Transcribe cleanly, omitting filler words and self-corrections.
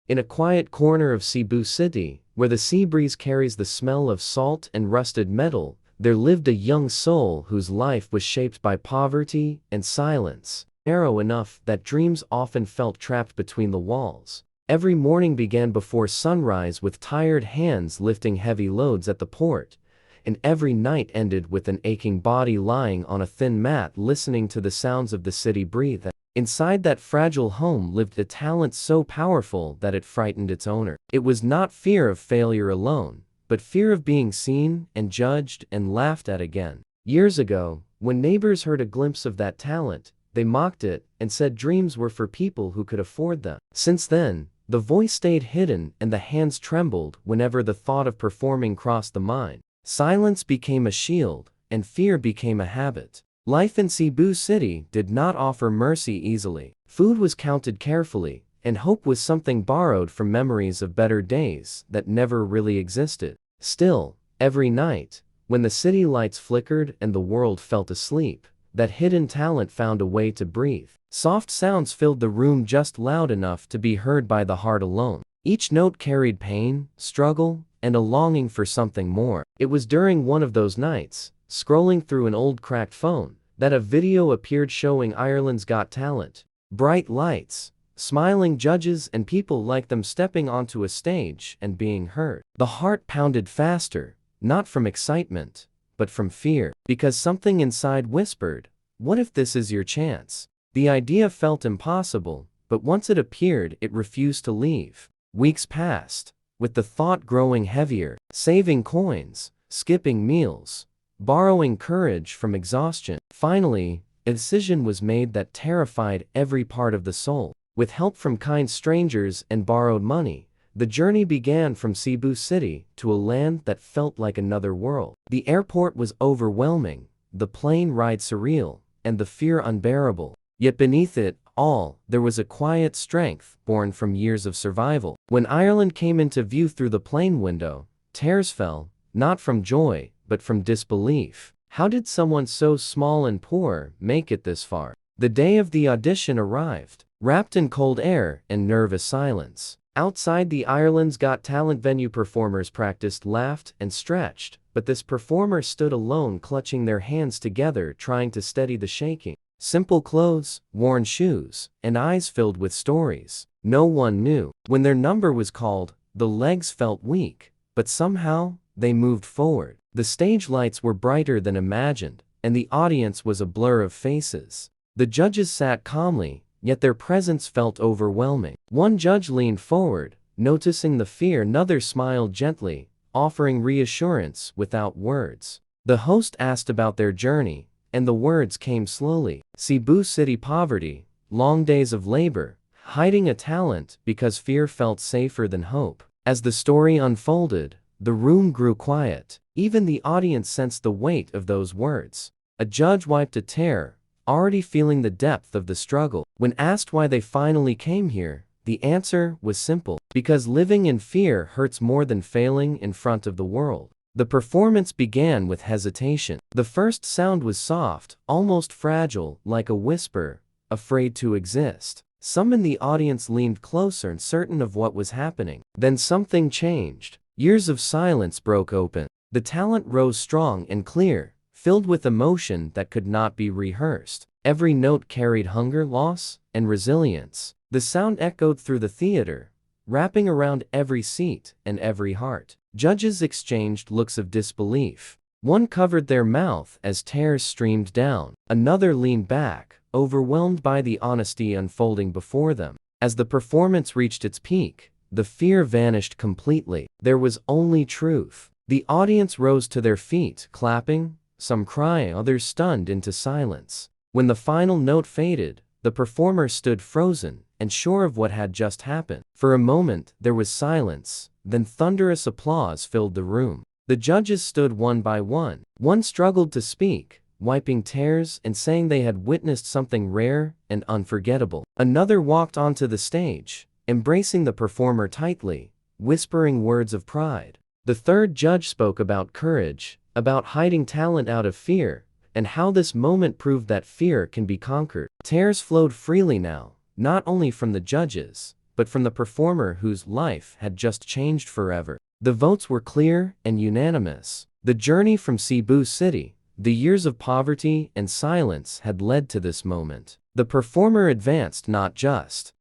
In a quiet corner of Cebu City, where the sea breeze carries the smell of salt and rusted metal, there lived a young soul whose life was shaped by poverty and silence, narrow enough that dreams often felt trapped between the walls. Every morning began before sunrise with tired hands lifting heavy loads at the port, and every night ended with an aching body lying on a thin mat listening to the sounds of the city breathe. Inside that fragile home lived a talent so powerful that it frightened its owner. It was not fear of failure alone, but fear of being seen and judged and laughed at again. Years ago, when neighbors heard a glimpse of that talent, they mocked it and said dreams were for people who could afford them. Since then, the voice stayed hidden and the hands trembled whenever the thought of performing crossed the mind. Silence became a shield, and fear became a habit. Life in Cebu City did not offer mercy easily. Food was counted carefully, and hope was something borrowed from memories of better days that never really existed. Still, every night, when the city lights flickered and the world felt asleep, that hidden talent found a way to breathe. Soft sounds filled the room just loud enough to be heard by the heart alone. Each note carried pain, struggle, and a longing for something more. It was during one of those nights, scrolling through an old cracked phone, that a video appeared showing Ireland's Got Talent. Bright lights, smiling judges and people like them stepping onto a stage and being heard. The heart pounded faster, not from excitement, but from fear, because something inside whispered, "What if this is your chance?" The idea felt impossible, but once it appeared, it refused to leave. Weeks passed, with the thought growing heavier, saving coins, skipping meals, borrowing courage from exhaustion. Finally, a decision was made that terrified every part of the soul. With help from kind strangers and borrowed money, the journey began from Cebu City to a land that felt like another world. The airport was overwhelming, the plane ride surreal, and the fear unbearable. Yet beneath it all, there was a quiet strength born from years of survival. When Ireland came into view through the plane window, tears fell, not from joy, but from disbelief. How did someone so small and poor make it this far? The day of the audition arrived, wrapped in cold air and nervous silence. Outside the Ireland's Got Talent venue, performers practiced, laughed, and stretched, but this performer stood alone, clutching their hands together, trying to steady the shaking. Simple clothes, worn shoes, and eyes filled with stories. No one knew. When their number was called, the legs felt weak, but somehow, they moved forward. The stage lights were brighter than imagined, and the audience was a blur of faces. The judges sat calmly, yet their presence felt overwhelming. One judge leaned forward, noticing the fear. Another smiled gently, offering reassurance without words. The host asked about their journey, and the words came slowly. Cebu City poverty, long days of labor, hiding a talent because fear felt safer than hope. As the story unfolded, the room grew quiet. Even the audience sensed the weight of those words. A judge wiped a tear, already feeling the depth of the struggle. When asked why they finally came here, the answer was simple: because living in fear hurts more than failing in front of the world. The performance began with hesitation. The first sound was soft, almost fragile, like a whisper, afraid to exist. Some in the audience leaned closer, uncertain of what was happening. Then something changed. Years of silence broke open. The talent rose strong and clear, filled with emotion that could not be rehearsed. Every note carried hunger, loss, and resilience. The sound echoed through the theater, wrapping around every seat and every heart. Judges exchanged looks of disbelief. One covered their mouth as tears streamed down. Another leaned back, overwhelmed by the honesty unfolding before them. As the performance reached its peak, the fear vanished completely. There was only truth. The audience rose to their feet, clapping, some crying, others stunned into silence. When the final note faded, the performer stood frozen, unsure of what had just happened. For a moment, there was silence, then thunderous applause filled the room. The judges stood one by one. One struggled to speak, wiping tears and saying they had witnessed something rare and unforgettable. Another walked onto the stage, embracing the performer tightly, whispering words of pride. The third judge spoke about courage, about hiding talent out of fear, and how this moment proved that fear can be conquered. Tears flowed freely now, not only from the judges, but from the performer whose life had just changed forever. The votes were clear and unanimous. The journey from Cebu City, the years of poverty and silence had led to this moment. The performer advanced not just